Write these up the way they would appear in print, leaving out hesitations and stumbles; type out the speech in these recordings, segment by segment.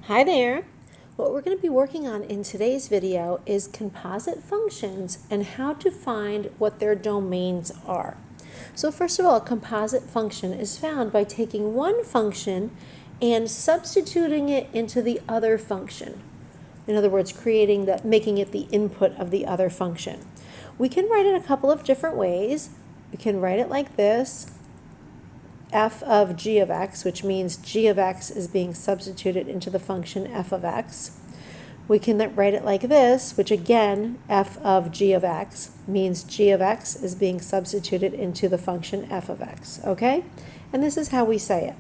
Hi there. What we're going to be working on in today's video is composite functions and how to find what their domains are. So first of all, a composite function is found by taking one function and substituting it into the other function. In other words, making it the input of the other function. We can write it a couple of different ways. We can write it like this: f of g of x, which means g of x is being substituted into the function f of x. We can write it like this, which again, f of g of x means g of x is being substituted into the function f of x, okay? And this is how we say it.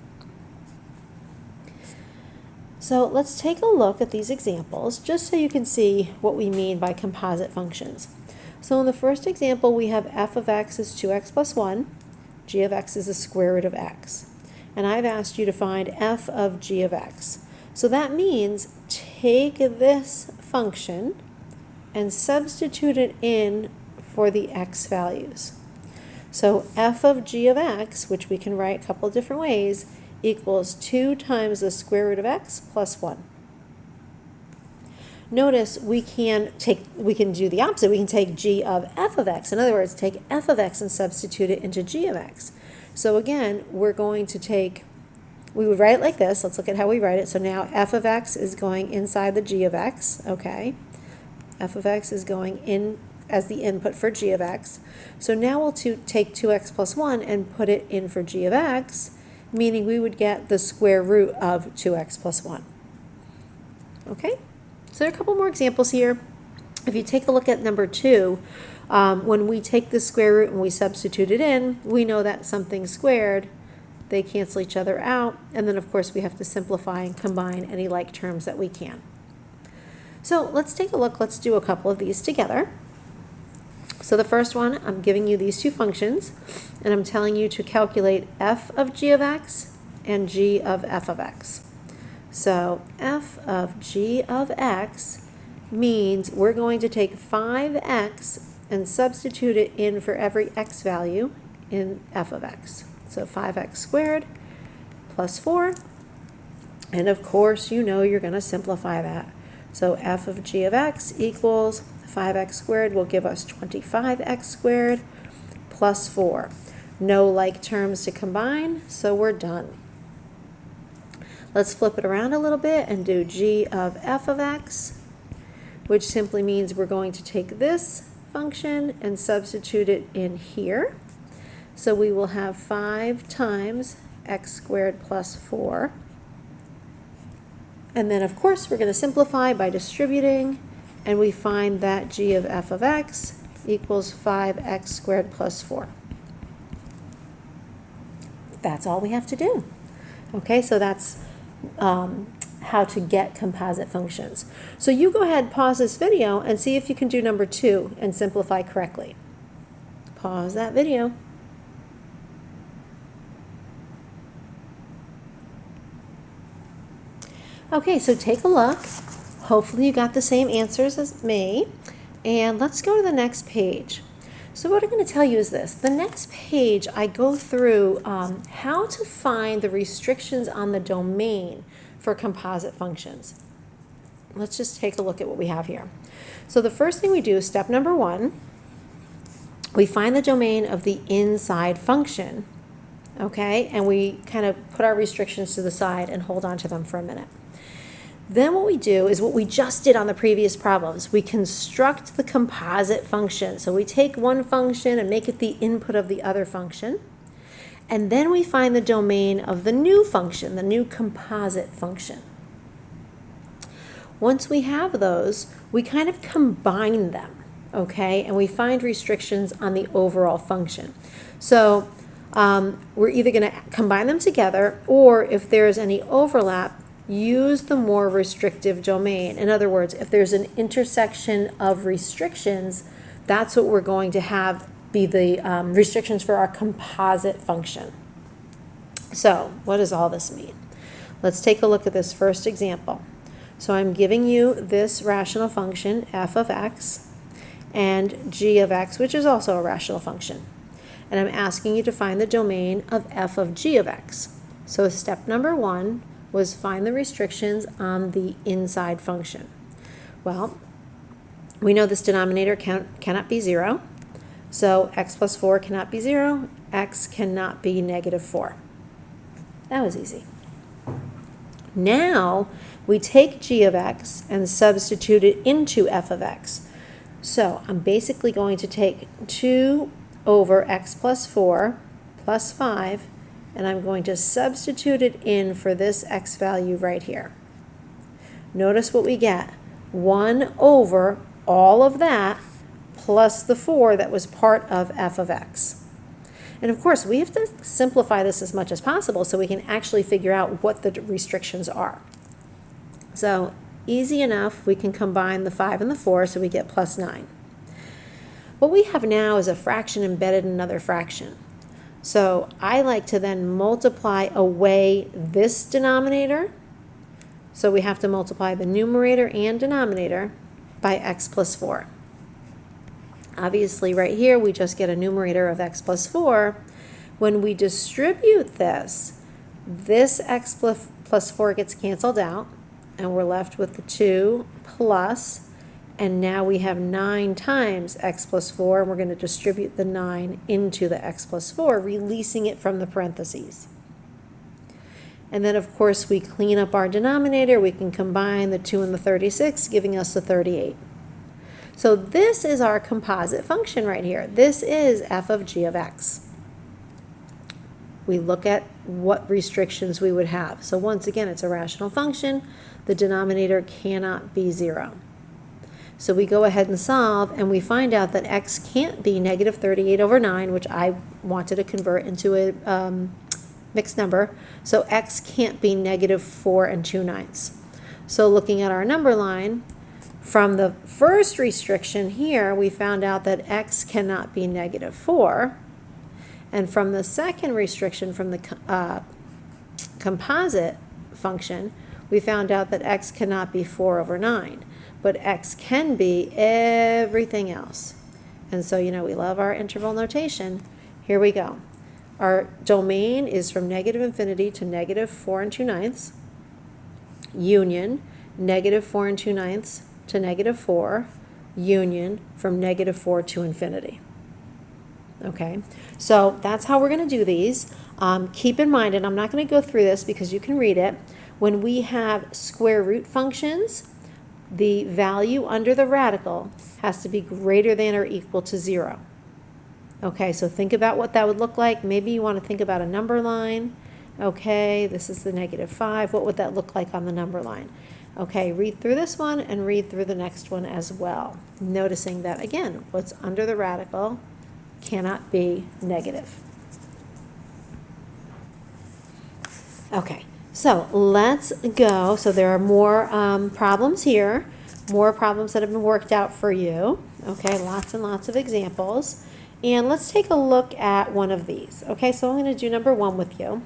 So let's take a look at these examples just so you can see what we mean by composite functions. So in the first example, we have f of x is 2x plus 1. G of x is the square root of x. And I've asked you to find f of g of x. So that means take this function and substitute it in for the x values. So f of g of x, which we can write a couple of different ways, equals 2 times the square root of x plus 1. Notice we can do the opposite. We can take g of f of x. In other words, take f of x and substitute it into g of x. So again, we would write it like this. Let's look at how we write it. So now f of x is going inside the g of x, okay? F of x is going in as the input for g of x. So now we'll take 2x plus 1 and put it in for g of x, meaning we would get the square root of 2x plus 1. Okay? So there are a couple more examples here. If you take a look at number 2, when we take the square root and we substitute it in, we know that something's squared. They cancel each other out. And then, of course, we have to simplify and combine any like terms that we can. So let's take a look. Let's do a couple of these together. So the first one, I'm giving you these two functions, and I'm telling you to calculate f of g of x and g of f of x. So f of g of x means we're going to take 5x and substitute it in for every x value in f of x. So 5x squared plus 4. And of course, you know you're going to simplify that. So f of g of x equals 5x squared will give us 25x squared plus 4. No like terms to combine, so we're done. Let's flip it around a little bit and do g of f of x, which simply means we're going to take this function and substitute it in here. So we will have 5 times x squared plus 4. And then, of course, we're going to simplify by distributing, and we find that g of f of x equals 5x squared plus 4. That's all we have to do. Okay, so that's how to get composite functions. So you go ahead, pause this video, and see if you can do number 2 and simplify correctly. Pause that video. Okay, so take a look. Hopefully you got the same answers as me. And let's go to the next page. So what I'm going to tell you is this. The next page, I go through how to find the restrictions on the domain for composite functions. Let's just take a look at what we have here. So the first thing we do, step number 1, we find the domain of the inside function, okay? And we kind of put our restrictions to the side and hold on to them for a minute. Then what we do is what we just did on the previous problems. We construct the composite function. So we take one function and make it the input of the other function. And then we find the domain of the new function, the new composite function. Once we have those, we kind of combine them, okay? And we find restrictions on the overall function. So we're either going to combine them together, or if there's any overlap, use the more restrictive domain. In other words, if there's an intersection of restrictions, that's what we're going to have be the restrictions for our composite function. So what does all this mean? Let's take a look at this first example. So I'm giving you this rational function, f of x, and g of x, which is also a rational function. And I'm asking you to find the domain of f of g of x. So step number 1, was find the restrictions on the inside function. Well, we know this denominator cannot be 0, so x plus 4 cannot be 0, x cannot be negative 4. That was easy. Now, we take g of x and substitute it into f of x. So I'm basically going to take 2 over x plus 4 plus 5, and I'm going to substitute it in for this x value right here. Notice what we get. 1 over all of that plus the 4 that was part of f of x. And of course, we have to simplify this as much as possible so we can actually figure out what the restrictions are. So easy enough, we can combine the 5 and the 4 so we get plus 9. What we have now is a fraction embedded in another fraction. So I like to then multiply away this denominator. So we have to multiply the numerator and denominator by x plus 4. Obviously, right here, we just get a numerator of x plus 4. When we distribute this, this x plus 4 gets canceled out, and we're left with the 2 plus, and now we have 9 times x plus 4, and we're going to distribute the 9 into the x plus 4, releasing it from the parentheses. And then, of course, we clean up our denominator. We can combine the 2 and the 36, giving us the 38. So this is our composite function right here. This is f of g of x. We look at what restrictions we would have. So once again, it's a rational function. The denominator cannot be 0. So we go ahead and solve, and we find out that x can't be negative 38 over 9, which I wanted to convert into a mixed number. So x can't be negative 4 2/9. So looking at our number line, from the first restriction here, we found out that x cannot be negative 4. And from the second restriction, from the composite function, we found out that x cannot be 4 over 9. But x can be everything else. And so, you know, we love our interval notation. Here we go. Our domain is from negative infinity to negative 4 2/9. Union, negative 4 2/9 to negative 4. Union from negative 4 to infinity. Okay, so that's how we're going to do these. Keep in mind, and I'm not going to go through this because you can read it, when we have square root functions, the value under the radical has to be greater than or equal to 0. Okay, so think about what that would look like. Maybe you want to think about a number line. Okay, this is the negative 5. What would that look like on the number line? Okay, read through this one and read through the next one as well. Noticing that, again, what's under the radical cannot be negative. Okay, so let's go. So there are more problems here, more problems that have been worked out for you. Okay, lots and lots of examples. And let's take a look at one of these. Okay, so I'm going to do number 1 with you.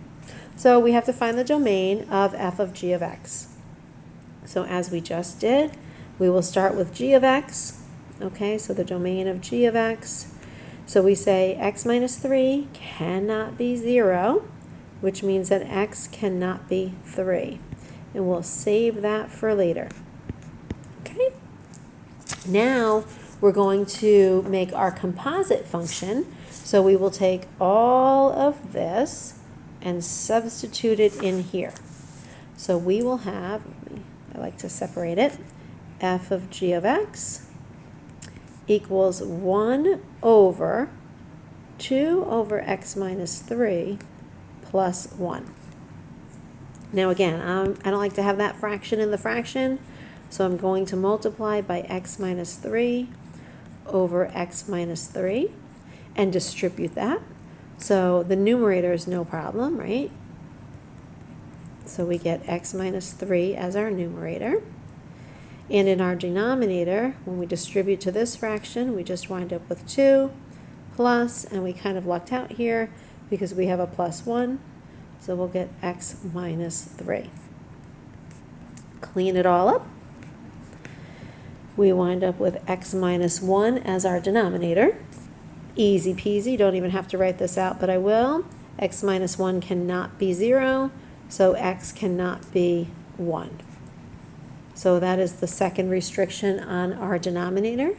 So we have to find the domain of f of g of x. So as we just did, we will start with g of x. Okay, so the domain of g of x. So we say x minus 3 cannot be 0, which means that x cannot be 3. And we'll save that for later. Okay, now we're going to make our composite function. So we will take all of this and substitute it in here. So we will have, I like to separate it, f of g of x equals 1 over 2 over x minus 3 plus 1. Now again, I don't like to have that fraction in the fraction, so I'm going to multiply by x minus 3 over x minus 3 and distribute that. So the numerator is no problem, right? So we get x minus 3 as our numerator. And in our denominator, when we distribute to this fraction, we just wind up with 2 plus, and we kind of lucked out here because we have a plus 1. So we'll get x minus 3. Clean it all up. We wind up with x minus 1 as our denominator. Easy peasy, don't even have to write this out, but I will. X minus 1 cannot be 0, so x cannot be 1. So that is the second restriction on our denominator.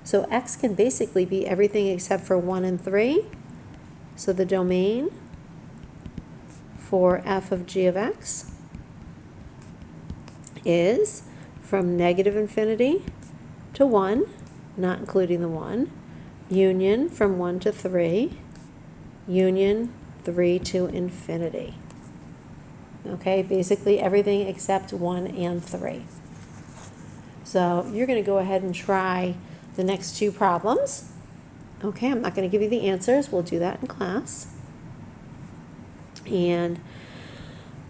So x can basically be everything except for 1 and 3. So the domain for f of g of x is from negative infinity to 1, not including the 1, union from 1 to 3, union 3 to infinity. Okay, basically everything except 1 and 3. So you're going to go ahead and try the next two problems. Okay, I'm not going to give you the answers. We'll do that in class. And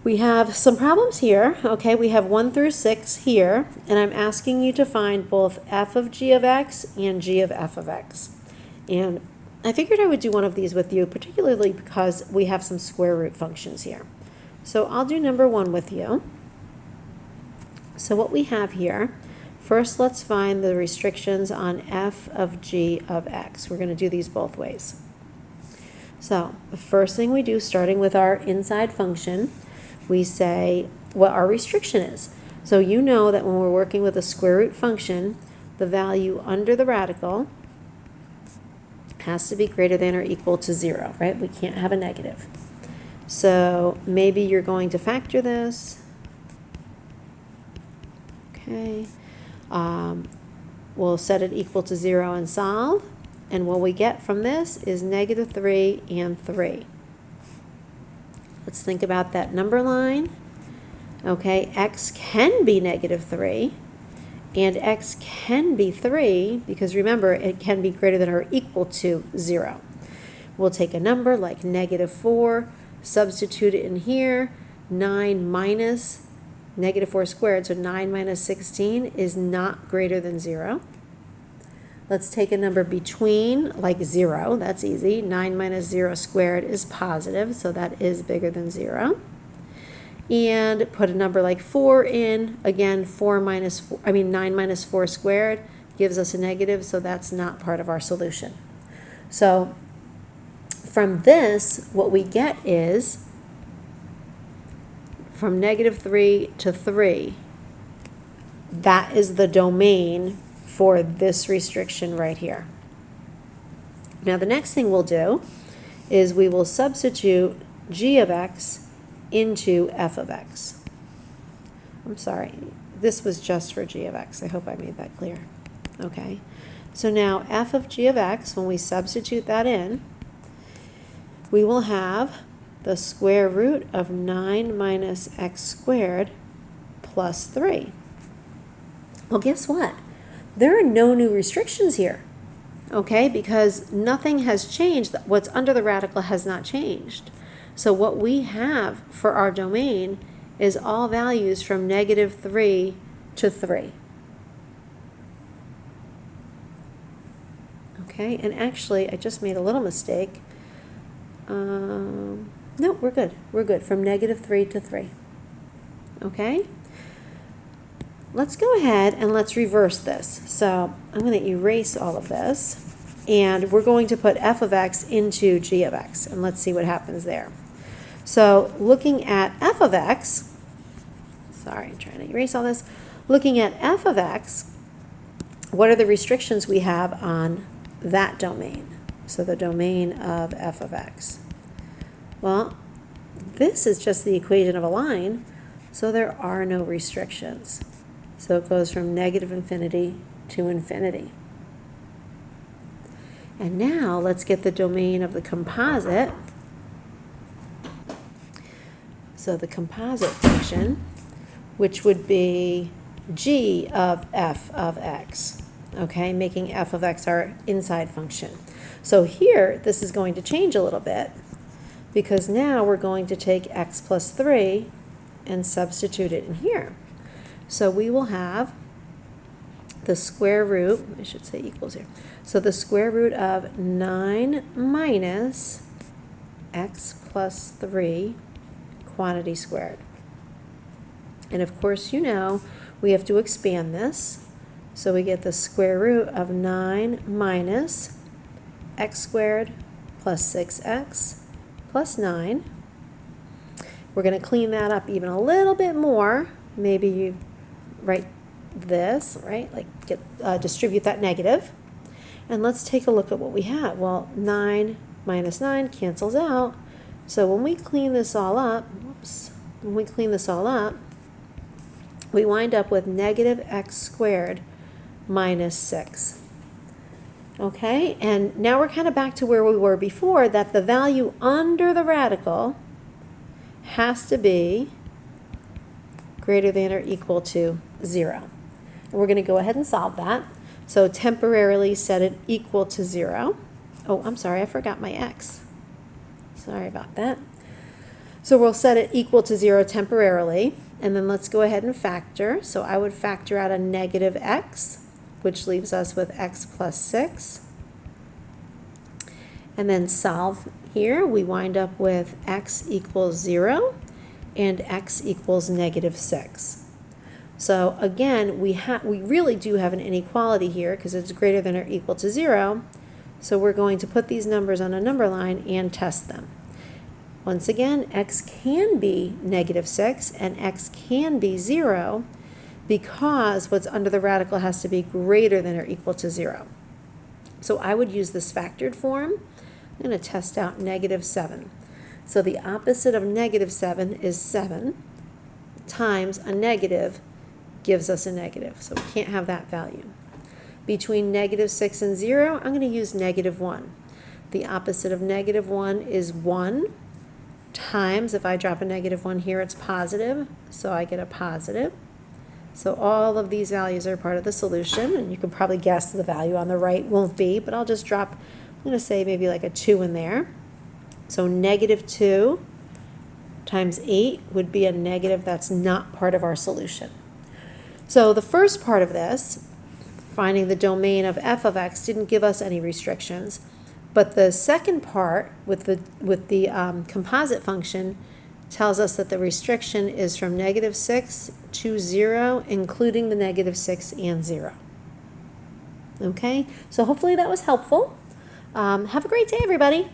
we have some problems here. Okay, we have 1 through 6 here, and I'm asking you to find both f of g of x and g of f of x. And I figured I would do one of these with you, particularly because we have some square root functions here. So I'll do number 1 with you. So what we have here, first let's find the restrictions on f of g of x. We're going to do these both ways. So the first thing we do, starting with our inside function, we say what our restriction is. So you know that when we're working with a square root function, the value under the radical has to be greater than or equal to 0, right? We can't have a negative. So maybe you're going to factor this. Okay. We'll set it equal to 0 and solve. And what we get from this is negative 3 and 3. Let's think about that number line. Okay, x can be negative 3, and x can be 3, because remember, it can be greater than or equal to 0. We'll take a number like negative 4, substitute it in here, 9 minus negative 4 squared, so 9 minus 16 is not greater than 0. Let's take a number between, like 0, that's easy. 9 minus 0 squared is positive, so that is bigger than 0. And put a number like 4 in, again, 9 minus 4 squared gives us a negative, so that's not part of our solution. So from this, what we get is from negative 3 to 3, that is the domain for this restriction right here. Now the next thing we'll do is we will substitute g of x into f of x. I'm sorry, this was just for g of x. I hope I made that clear. Okay, so now f of g of x, when we substitute that in, we will have the square root of 9 minus x squared plus 3. Well, guess what? There are no new restrictions here, okay, because nothing has changed. What's under the radical has not changed. So what we have for our domain is all values from negative 3 to 3. Okay, and actually I just made a little mistake. No, we're good. We're good from negative 3 to 3. Okay? Let's go ahead and let's reverse this. So I'm going to erase all of this, and we're going to put f of x into g of x, and let's see what happens there. So looking at f of x, sorry, I'm trying to erase all this. Looking at f of x, what are the restrictions we have on that domain? So the domain of f of x. Well, this is just the equation of a line, so there are no restrictions. So it goes from negative infinity to infinity. And now let's get the domain of the composite. So the composite function, which would be g of f of x, okay, making f of x our inside function. So here, this is going to change a little bit, because now we're going to take x plus 3 and substitute it in here. So we will have the square root, I should say equals here. So the square root of 9 minus x plus 3 quantity squared. And of course, you know, we have to expand this. So we get the square root of 9 minus x squared plus 6x plus 9. We're going to clean that up even a little bit more. Maybe you write this, right? Like distribute that negative. And let's take a look at what we have. Well, 9 minus 9 cancels out. So when we clean this all up, when we clean this all up, we wind up with negative x squared minus 6. Okay, and now we're kind of back to where we were before, that the value under the radical has to be greater than or equal to 0. And we're going to go ahead and solve that. So temporarily set it equal to 0. Oh, I'm sorry, I forgot my x. Sorry about that. So we'll set it equal to 0 temporarily, and then let's go ahead and factor. So I would factor out a negative x, which leaves us with x plus 6. And then solve here, we wind up with x equals 0 and x equals negative 6. So again, we really do have an inequality here because it's greater than or equal to 0. So we're going to put these numbers on a number line and test them. Once again, x can be negative 6 and x can be 0 because what's under the radical has to be greater than or equal to 0. So I would use this factored form. I'm going to test out negative 7. So the opposite of negative 7 is 7 times a negative gives us a negative. So we can't have that value. Between negative 6 and 0, I'm going to use negative 1. The opposite of negative 1 is 1 times, if I drop a negative 1 here, it's positive, so I get a positive. So all of these values are part of the solution, and you can probably guess the value on the right won't be, but I'll just drop, I'm going to say maybe like a 2 in there. So negative 2 times 8 would be a negative that's not part of our solution. So the first part of this, finding the domain of f of x, didn't give us any restrictions. But the second part with the composite function tells us that the restriction is from negative 6 to 0, including the negative 6 and 0. Okay, so hopefully that was helpful. Have a great day, everybody.